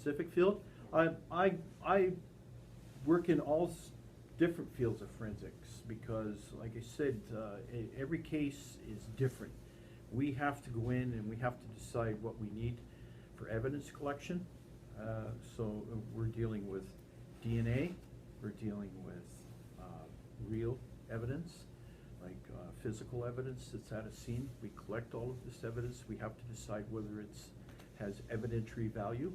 specific field. I work in all different fields of forensics because, like I said, every case is different. We have to go in and we have to decide what we need for evidence collection. So we're dealing with DNA, we're dealing with real evidence, like physical evidence that's at a scene. We collect all of this evidence. We have to decide whether it has evidentiary value.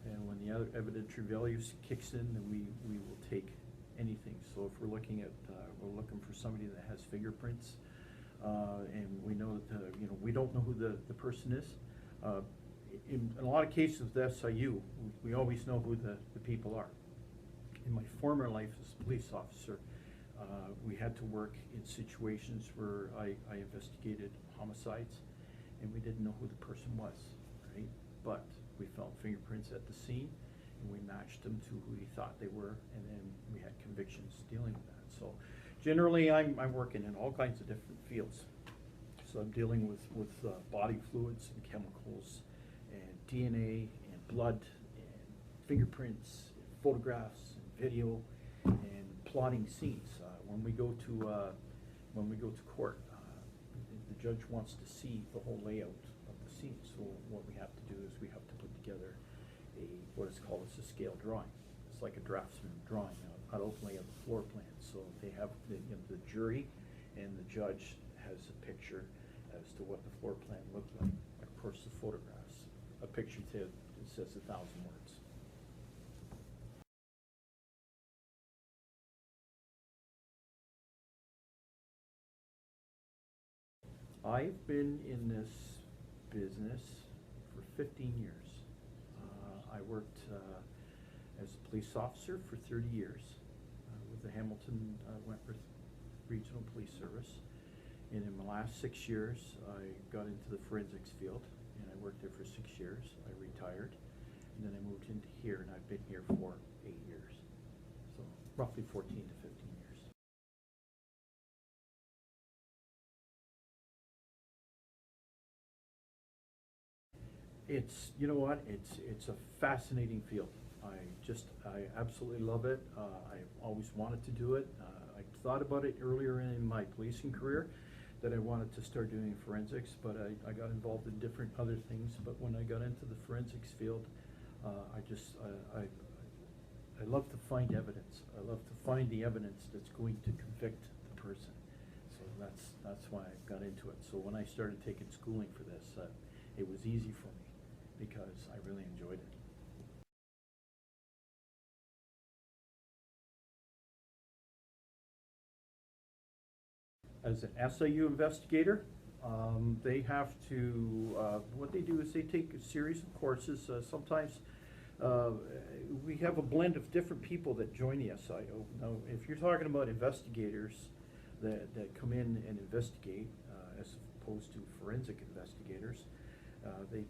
And when the other evidentiary value kicks in, then we will take anything. So if we're looking at, we're looking for somebody that has fingerprints, and we know that, we don't know who the person is. In a lot of cases with SIU, we always know who the people are. In my former life as a police officer, we had to work in situations where I investigated homicides, and we didn't know who the person was, right? But we found fingerprints at the scene, and we matched them to who we thought they were, and then we had convictions dealing with that. So generally, I'm working in all kinds of different fields. So I'm dealing with body fluids and chemicals, and DNA, and blood, and fingerprints, and photographs, and video, and plotting scenes. When we go to court, the judge wants to see the whole layout of the scene. So what we have to do is we have to put together what is called a scale drawing. It's like a draftsman drawing, an outlay of the floor plan. So they have the jury and the judge has a picture as to what the floor plan looked like. Of course, the photographs. A picture it says 1,000 words. I've been in this business for 15 years. I worked as a police officer for 30 years with the Hamilton Wentworth Regional Police Service. And in my last 6 years, I got into the forensics field, and I worked there for 6 years. I retired, and then I moved into here, and I've been here for 8 years. So roughly 14 to 15 years. It's, you know what, it's a fascinating field. I absolutely love it. I've always wanted to do it. I thought about it earlier in my policing career that I wanted to start doing forensics, but I got involved in different other things. But when I got into the forensics field, I love to find evidence. I love to find the evidence that's going to convict the person. So that's why I got into it. So when I started taking schooling for this, it was easy for me because I really enjoyed it. As an SIU investigator, they have to, what they do is they take a series of courses. Sometimes we have a blend of different people that join the SIU. Now, if you're talking about investigators that come in and investigate, as opposed to forensic investigators,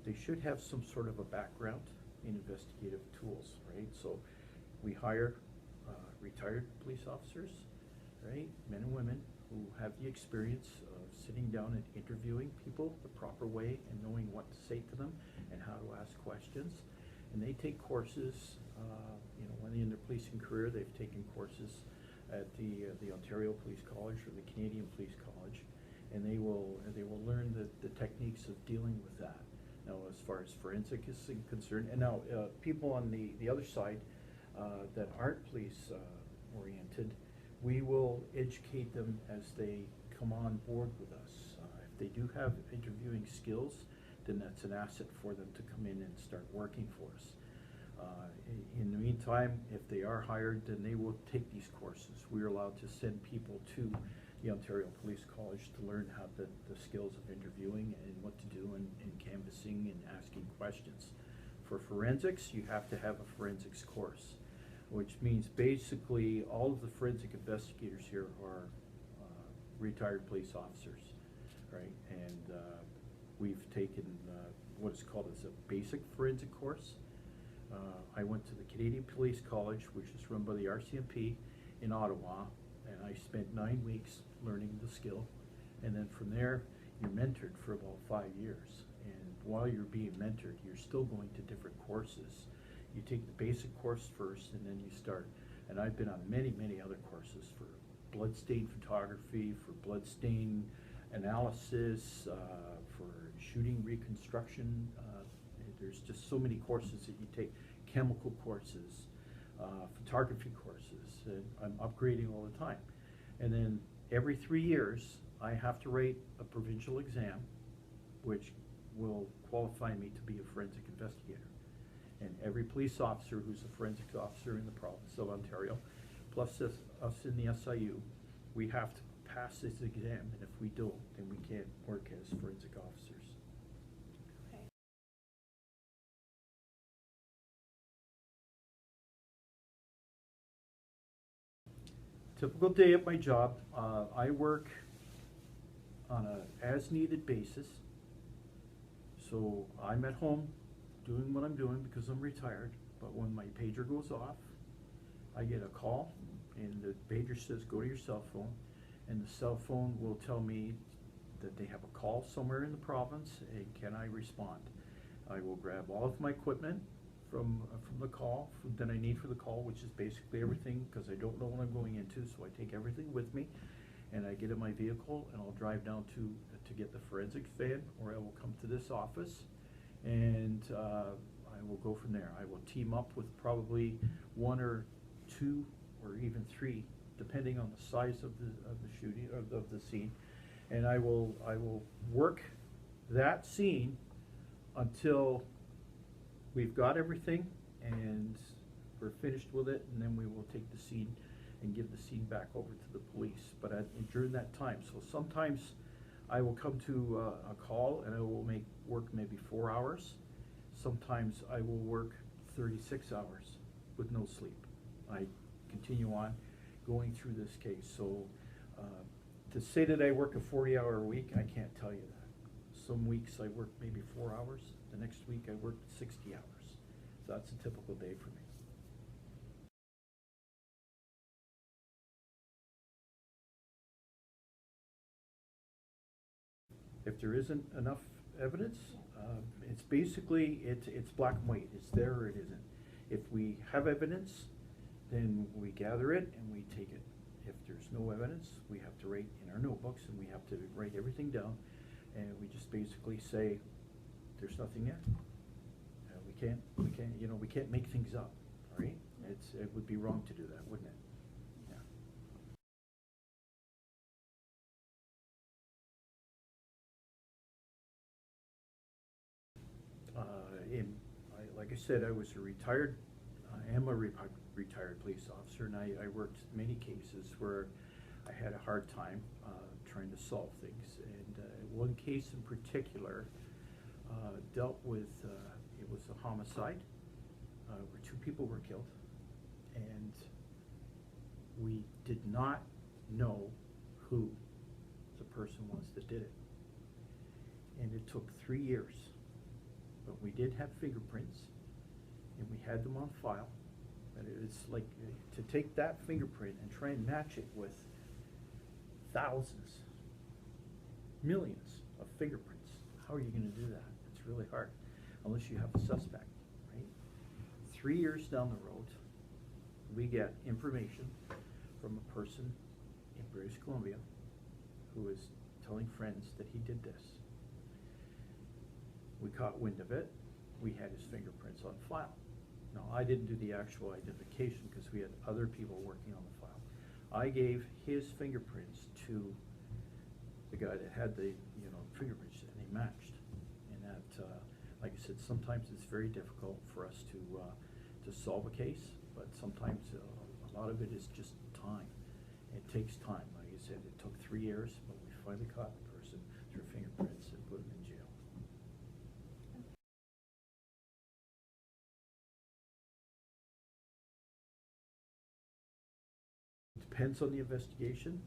they should have some sort of a background in investigative tools, right? So we hire retired police officers, right, men and women who have the experience of sitting down and interviewing people the proper way and knowing what to say to them and how to ask questions. And they take courses, when they're in their policing career, they've taken courses at the Ontario Police College or the Canadian Police College, and they will learn the techniques of dealing with that. Now, as far as forensic is concerned, and now people on the other side that aren't police oriented, we will educate them as they come on board with us. If they do have interviewing skills, then that's an asset for them to come in and start working for us. In the meantime, if they are hired, then they will take these courses. We're allowed to send people to the Ontario Police College to learn how the skills of interviewing and what to do in canvassing and asking questions. For forensics, you have to have a forensics course, which means basically all of the forensic investigators here are retired police officers, right? And we've taken what is called as a basic forensic course. I went to the Canadian Police College, which is run by the RCMP in Ottawa, and I spent 9 weeks learning the skill. And then from there, you're mentored for about 5 years. And while you're being mentored, you're still going to different courses. You take the basic course first, and then you start. And I've been on many, many other courses for bloodstain photography, for bloodstain analysis, for shooting reconstruction. There's just so many courses that you take, chemical courses, photography courses, and I'm upgrading all the time. And then every 3 years, I have to write a provincial exam, which will qualify me to be a forensic investigator. And every police officer who's a forensic officer in the province of Ontario, plus us in the SIU, we have to pass this exam, and if we don't, then we can't work as forensic officers. Okay. Typical day at my job, I work on a as-needed basis. So I'm at home doing what I'm doing because I'm retired, but when my pager goes off, I get a call, and the pager says, go to your cell phone, and the cell phone will tell me that they have a call somewhere in the province, and can I respond? I will grab all of my equipment from the call, that I need for the call, which is basically everything, because I don't know what I'm going into, so I take everything with me, and I get in my vehicle, and I'll drive down to get the forensics van, or I will come to this office, and I will go from there. I will team up with probably 1 or 2 or even 3, depending on the size of the shooting of the scene, and I will work that scene until we've got everything and we're finished with it, and then we will take the scene and give the scene back over to the police. But during that time, so sometimes I will come to a call and I will work maybe 4 hours. Sometimes I will work 36 hours with no sleep. I continue on going through this case. So to say that I work a 40-hour week, I can't tell you that. Some weeks I work maybe 4 hours. The next week I work 60 hours. So that's a typical day for me. If there isn't enough evidence, it's basically, it's black and white. It's there or it isn't. If we have evidence, then we gather it and we take it. If there's no evidence, we have to write in our notebooks, and we have to write everything down, and we just basically say, there's nothing there. We can't make things up, right? It would be wrong to do that, wouldn't it? Like I said, I was I am a retired police officer, and I worked many cases where I had a hard time trying to solve things. And one case in particular dealt with, it was a homicide where 2 people were killed, and we did not know who the person was that did it. And it took 3 years. But we did have fingerprints, and we had them on file. But it's like to take that fingerprint and try and match it with thousands, millions of fingerprints. How are you going to do that? It's really hard, unless you have a suspect, right? 3 years down the road, we get information from a person in British Columbia who is telling friends that he did this. We caught wind of it. We had his fingerprints on file. Now, I didn't do the actual identification because we had other people working on the file. I gave his fingerprints to the guy that had the fingerprints, and they matched. And that, like I said, sometimes it's very difficult for us to solve a case, but sometimes a lot of it is just time. It takes time. Like I said, it took 3 years, but we finally caught the person through fingerprints and put him in jail. Depends on the investigation.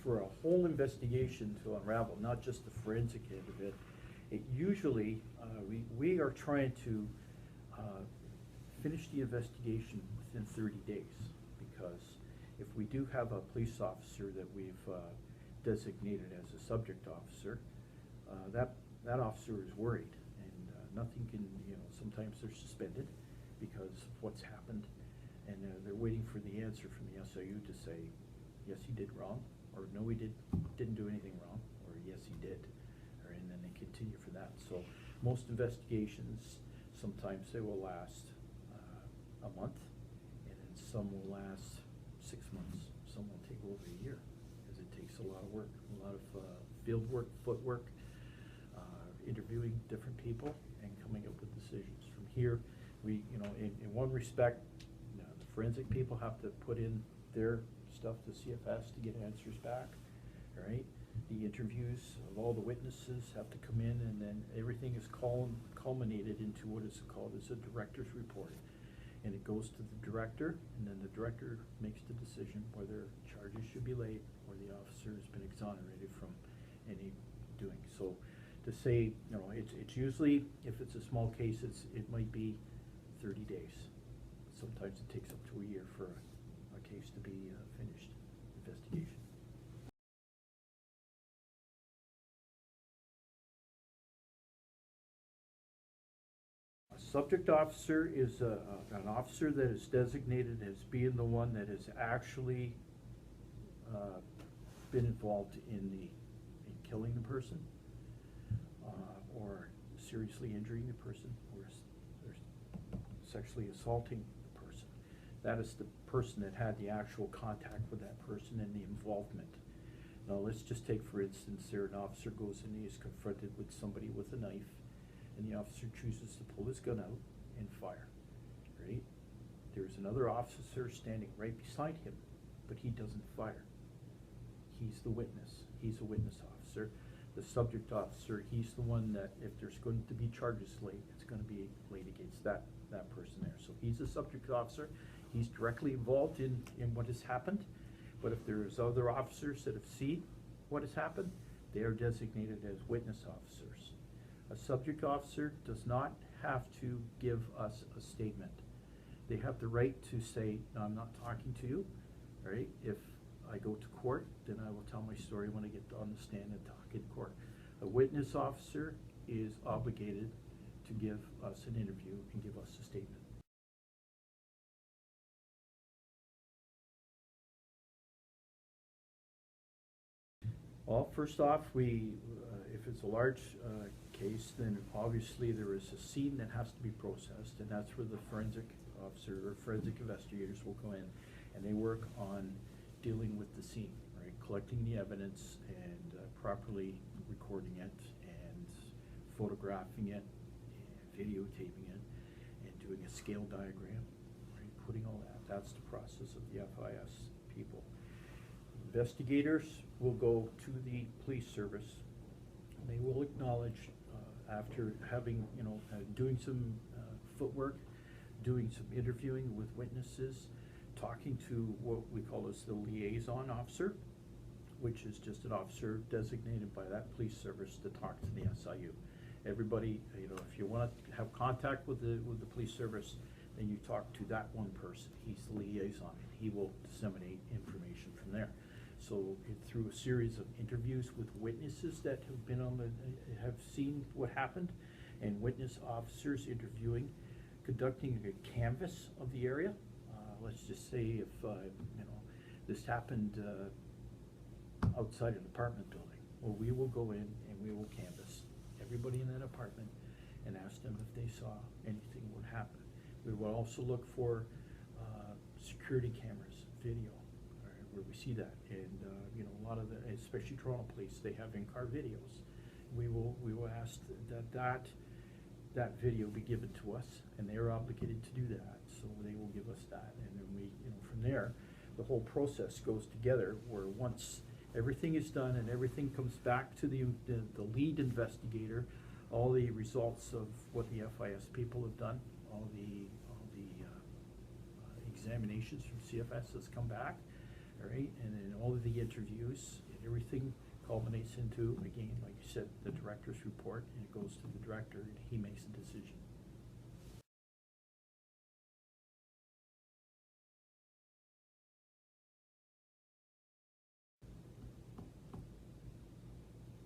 For a whole investigation to unravel, not just the forensic end of it, it usually, we are trying to finish the investigation within 30 days, because if we do have a police officer that we've designated as a subject officer, that officer is worried, and Nothing can, sometimes they're suspended because of what's happened, and they're waiting for the answer from the SIU to say, yes, he did wrong, or no, he didn't do anything wrong, or yes, he did, and then they continue for that. So most investigations, sometimes they will last a month, and then some will last 6 months. Some will take over a year, because it takes a lot of work, a lot of field work, footwork, interviewing different people, and coming up with decisions. From here, we, in one respect, the forensic people have to put in their stuff to CFS to get answers back, all right? The interviews of all the witnesses have to come in, and then everything is culminated into what is called as a director's report. And it goes to the director, and then the director makes the decision whether charges should be laid or the officer has been exonerated from any doing. So to say, it's usually, if it's a small case, it might be 30 days. Sometimes it takes up to a year for a case to be finished, investigation. A subject officer is an officer that is designated as being the one that has actually been involved in killing the person, or seriously injuring the person, or sexually assaulting the person. That is the person that had the actual contact with that person and the involvement. Now let's just take, for instance, there an officer goes in, he is confronted with somebody with a knife, and the officer chooses to pull his gun out and fire, right? There's another officer standing right beside him, but he doesn't fire. He's the witness. He's a witness officer. The subject officer, he's the one that, if there's going to be charges laid, it's going to be laid against that person there. So he's a subject officer. He's directly involved in what has happened. But if there's other officers that have seen what has happened, they are designated as witness officers. A subject officer does not have to give us a statement. They have the right to say, no, I'm not talking to you, right? If I go to court, then I will tell my story when I get on the stand and talk in court. A witness officer is obligated to give us an interview and give us a statement. Well, first off, if it's a large case, then obviously there is a scene that has to be processed, and that's where the forensic officer or forensic investigators will go in, and they work on dealing with the scene, right? Collecting the evidence and properly recording it and photographing it and videotaping it and doing a scale diagram, right? Putting all that. That's the process of the FIS people. Investigators will go to the police service. They will acknowledge after having, doing some footwork, doing some interviewing with witnesses, talking to what we call as the liaison officer, which is just an officer designated by that police service to talk to the SIU. Everybody, if you want to have contact with the police service, then you talk to that one person. He's the liaison, and he will disseminate information from there. So through a series of interviews with witnesses that have been have seen what happened, and witness officers interviewing, conducting a canvass of the area. Let's just say if this happened outside an apartment building, well, we will go in and we will canvass everybody in that apartment and ask them if they saw anything would happen. We will also look for security cameras, video, where we see that, and a lot of the, especially Toronto Police, they have in-car videos. We will ask that video be given to us, and they are obligated to do that. So they will give us that, and then we, from there, the whole process goes together. Where once everything is done and everything comes back to the lead investigator, all the results of what the FIS people have done, all the examinations from CFS has come back, all right, and then all of the interviews, and everything culminates into, again, like you said, the director's report, and it goes to the director, and he makes a decision.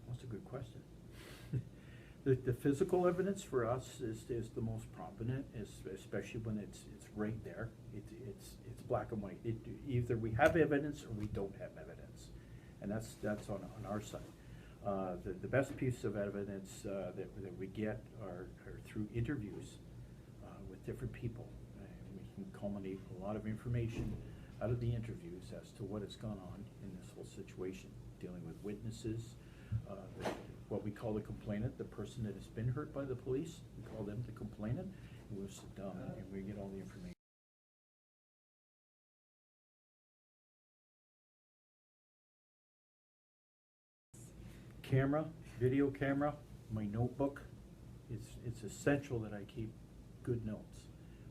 That's a good question. The physical evidence for us is the most prominent, especially when it's right there. It's black and white. Either we have evidence or we don't have evidence, and that's on our side. The best piece of evidence that we get are through interviews with different people. And we can culminate a lot of information out of the interviews as to what has gone on in this whole situation, dealing with witnesses, what we call the complainant, the person that has been hurt by the police. We call them the complainant, and we'll sit down and we get all the information. Camera, video camera, my notebook. It's essential that I keep good notes.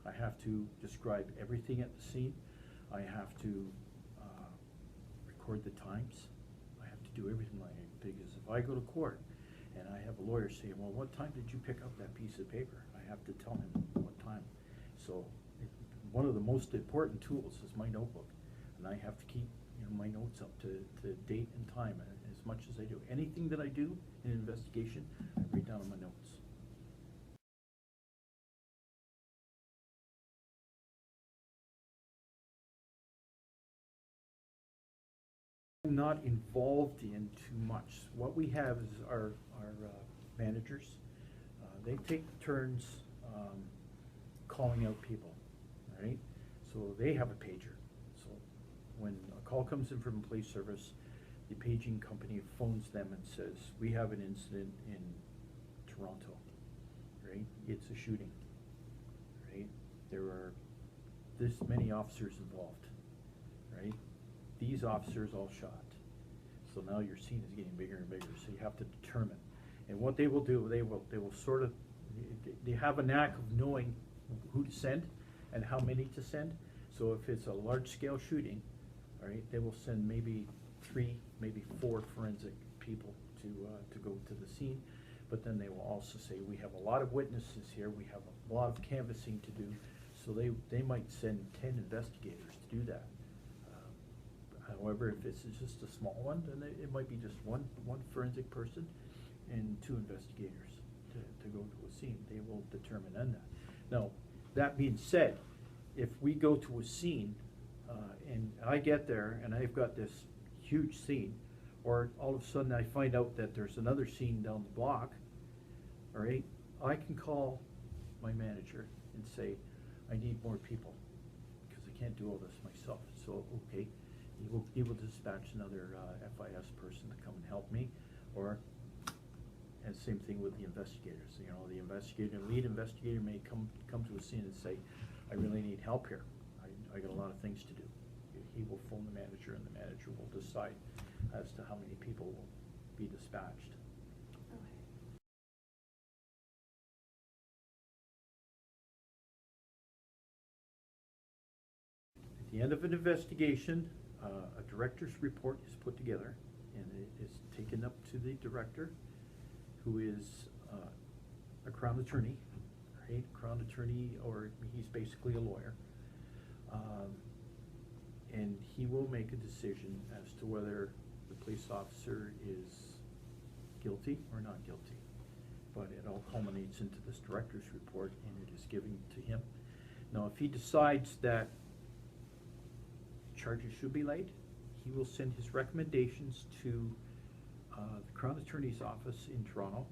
I have to describe everything at the scene. I have to record the times. I have to do everything like it, because if I go to court and I have a lawyer saying, well, what time did you pick up that piece of paper? I have to tell him what time. So one of the most important tools is my notebook, and I have to keep my notes up to date and time as much as I do. Anything that I do in an investigation, I write down in my notes. I'm not involved in too much. What we have is our managers. They take turns calling out people, right? So they have a pager. So when a call comes in from a police service, the paging company phones them and says, we have an incident in Toronto, right? It's a shooting, right? There are this many officers involved, right? These officers all shot. So now your scene is getting bigger and bigger, so you have to determine. And what they will do, they will sort of, they have a knack of knowing who to send and how many to send. So if it's a large scale shooting, all right, they will send maybe 3, maybe 4 forensic people to go to the scene. But then they will also say, we have a lot of witnesses here, we have a lot of canvassing to do, so they might send 10 investigators to do that. However, if this is just a small one, then it might be just one forensic person and 2 investigators to go to a scene. They will determine on that. Now, that being said, if we go to a scene and I get there and I've got this huge scene, or all of a sudden I find out that there's another scene down the block, all right, I can call my manager and say, I need more people because I can't do all this myself. So, okay, he will dispatch another FIS person to come and help me, or, and same thing with the investigators. You know, the investigator, lead investigator may come to a scene and say, I really need help here. I got a lot of things to do. He will phone the manager, and the manager will decide as to how many people will be dispatched. Okay. At the end of an investigation, a director's report is put together, and it is taken up to the director, who is a Crown attorney, right? Crown attorney, or he's basically a lawyer. And he will make a decision as to whether the police officer is guilty or not guilty. But it all culminates into this director's report, and it is given to him. Now, if he decides that charges should be laid, he will send his recommendations to the Crown Attorney's office in Toronto.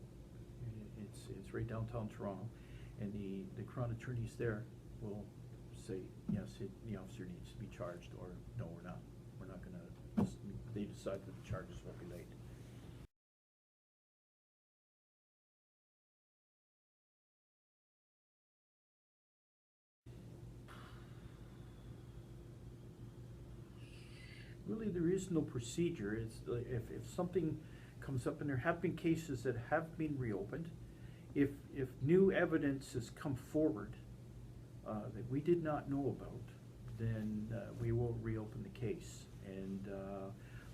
It's right downtown Toronto, and the Crown attorneys there will say, yes, the officer needs to be charged, or no, we're not. We're not going to. They decide that the charges won't be laid. Really, there is no procedure. It's if something comes up, and there have been cases that have been reopened, if new evidence has come forward that we did not know about, then we will reopen the case. And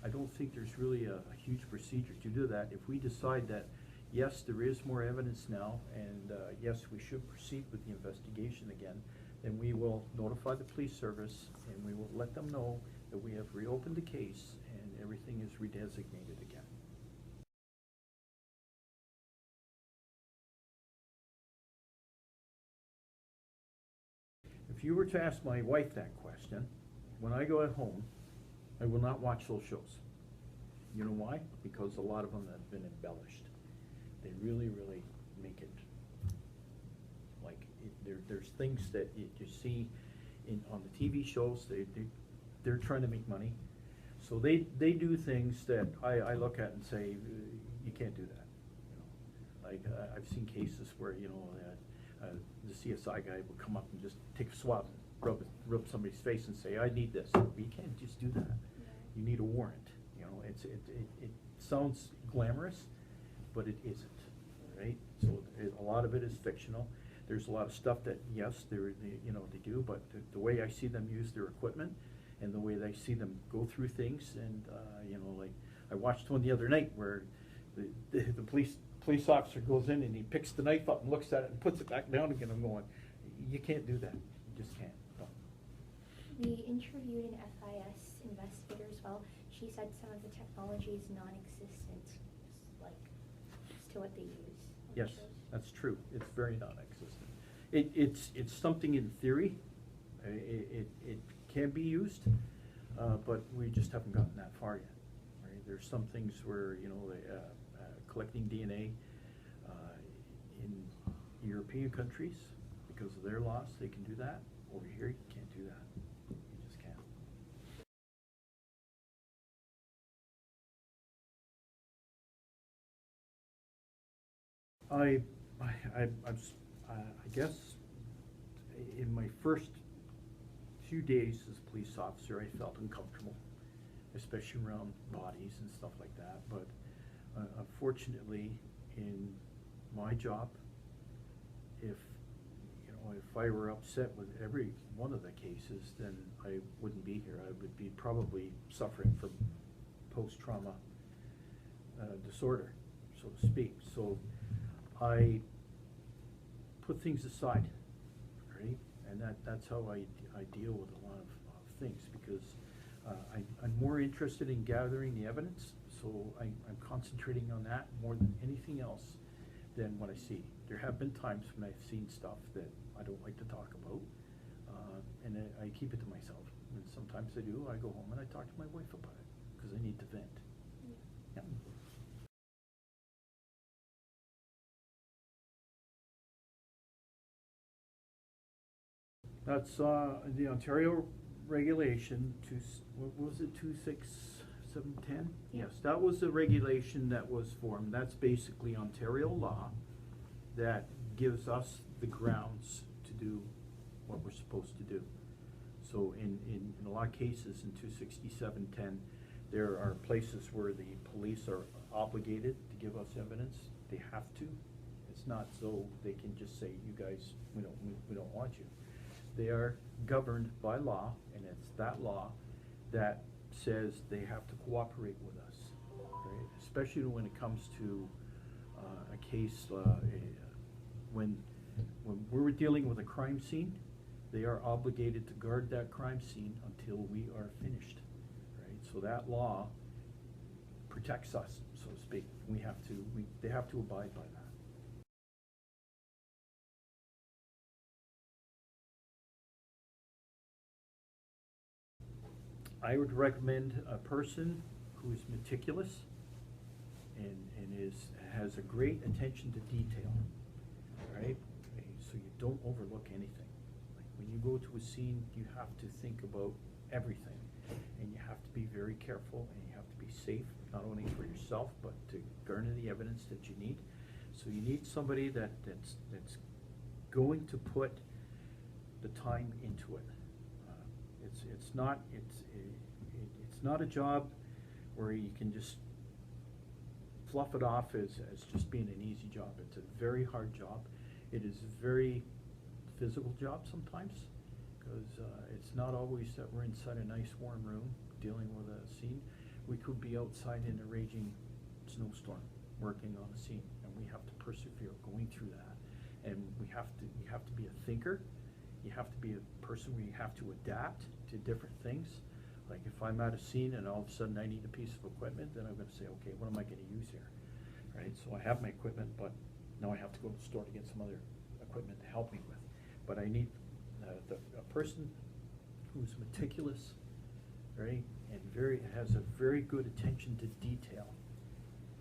I don't think there's really a huge procedure to do that. If we decide that, yes, there is more evidence now, and yes, we should proceed with the investigation again, then we will notify the police service, and we will let them know that we have reopened the case and everything is redesignated again. you were to ask my wife that question, when I go at home, I will not watch those shows. You know why? Because a lot of them have been embellished. They really, really make it, like, there's things that you see on the TV shows, they're trying to make money. So they do things that I look at and say, you can't do that. You know, like, I've seen cases where, you know, the CSI guy will come up and just take a swab and rub somebody's face and say, I need this. But you can't just do that. You need a warrant. You know, it sounds glamorous, but it isn't, right? So a lot of it is fictional. There's a lot of stuff that, yes, you know, they do, but the way I see them use their equipment and the way they see them go through things, and you know, like, I watched one the other night where the police officer goes in and he picks the knife up and looks at it and puts it back down again. I'm going, you can't do that. You just can't. No. We interviewed an FIS investigator as well. She said some of the technology is non-existent, like, as to what they use. Yes, that's true. It's very non-existent. It's something in theory. It can be used, but we just haven't gotten that far yet. Right? There's some things where, you know, collecting DNA in European countries, because of their laws, they can do that. Over here, you can't do that. You just can't. I guess in my first few days as a police officer, I felt uncomfortable, especially around bodies and stuff like that. But unfortunately, in my job, if I were upset with every one of the cases, then I wouldn't be here. I would be probably suffering from post-trauma disorder, so to speak. So I put things aside, right? And that's how I deal with a lot of things, because I'm more interested in gathering the evidence, so I'm concentrating on that more than anything else than what I see. There have been times when I've seen stuff that I don't like to talk about, and I keep it to myself. And sometimes I do. I go home and I talk to my wife about it, because I need to vent. Yeah. That's the Ontario regulation, what was it, 26710? Yeah. Yes, that was the regulation that was formed. That's basically Ontario law that gives us the grounds to do what we're supposed to do. So in a lot of cases in 26710, there are places where the police are obligated to give us evidence. They have to. It's not so they can just say, you guys, we don't want you. They are governed by law, and it's that law that says they have to cooperate with us, right? Especially when it comes to a case when we're dealing with a crime scene. They are obligated to guard that crime scene until we are finished, right? So that law protects us, so to speak. They have to abide by that. I would recommend a person who is meticulous and has a great attention to detail, right? So you don't overlook anything. Like, when you go to a scene, you have to think about everything, and you have to be very careful, and you have to be safe, not only for yourself, but to garner the evidence that you need. So you need somebody that's going to put the time into it. It's not a job where you can just fluff it off as just being an easy job. It's a very hard job. It is a very physical job sometimes, because it's not always that we're inside a nice warm room dealing with a scene. We could be outside in a raging snowstorm working on a scene, and we have to persevere going through that. And you have to be a thinker. You have to be a person where you have to adapt to different things. Like, if I'm at a scene and all of a sudden I need a piece of equipment, then I'm going to say, okay, what am I going to use here, right? So I have my equipment, but now I have to go to the store to get some other equipment to help me with. But I need a person who's meticulous, right, and has a very good attention to detail,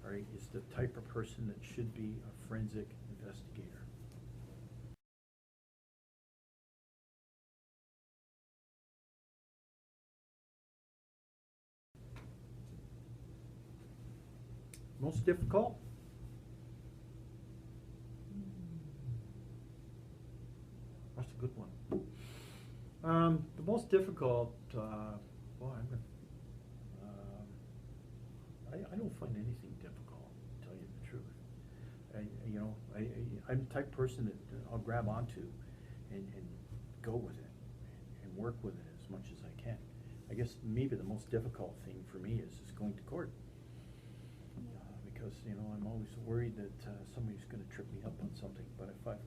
right, is the type of person that should be a forensic investigator. Most difficult? That's a good one. The most difficult, well, I don't find anything difficult, to tell you the truth. I'm the type of person that I'll grab onto and go with it and work with it as much as I can. I guess maybe the most difficult thing for me is going to court. Because, I'm always worried that somebody's gonna trip me up on something, but if I've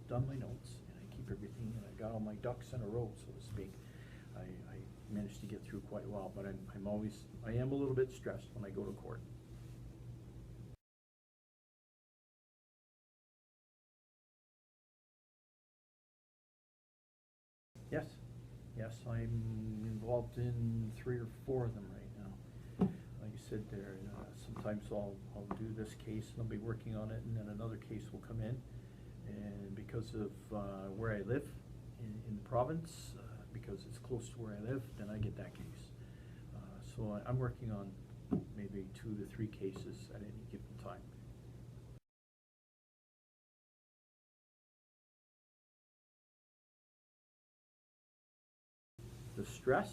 done my notes and I keep everything and I got all my ducks in a row, so to speak, I managed to get through quite well, but I am a little bit stressed when I go to court. Yes, I'm involved in 3 or 4 of them right now. Like you said there, sometimes I'll do this case and I'll be working on it, and then another case will come in, and because of where I live in the province, because it's close to where I live, then I get that case. So I'm working on maybe 2 to 3 cases at any given time. The stress?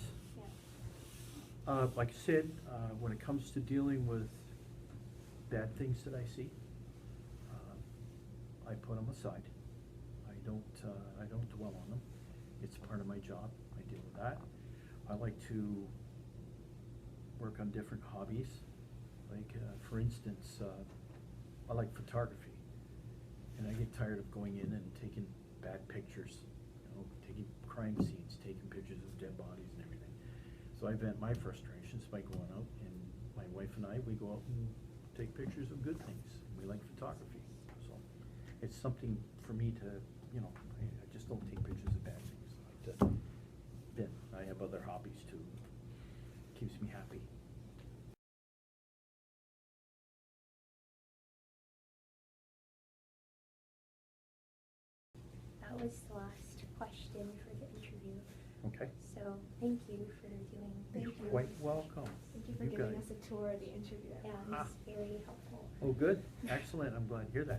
Yeah. Like I said, when it comes to dealing with bad things that I see, I put them aside. I don't dwell on them. It's part of my job. I deal with that. I like to work on different hobbies. Like, for instance, I like photography, and I get tired of going in and taking bad pictures, taking crime scenes, taking pictures of dead bodies and everything. So I vent my frustrations by going out, and my wife and I, we go out and take pictures of good things. We like photography, so it's something for me to, I just don't take pictures of bad things. I like to vent. I have other hobbies too. Keeps me happy. That was the last question for the interview. Okay. So thank you for doing. You're quite welcome. Thank you for You giving guys. us a tour of the interview. Yeah, it was very helpful. Oh, good. Excellent. I'm glad to hear that.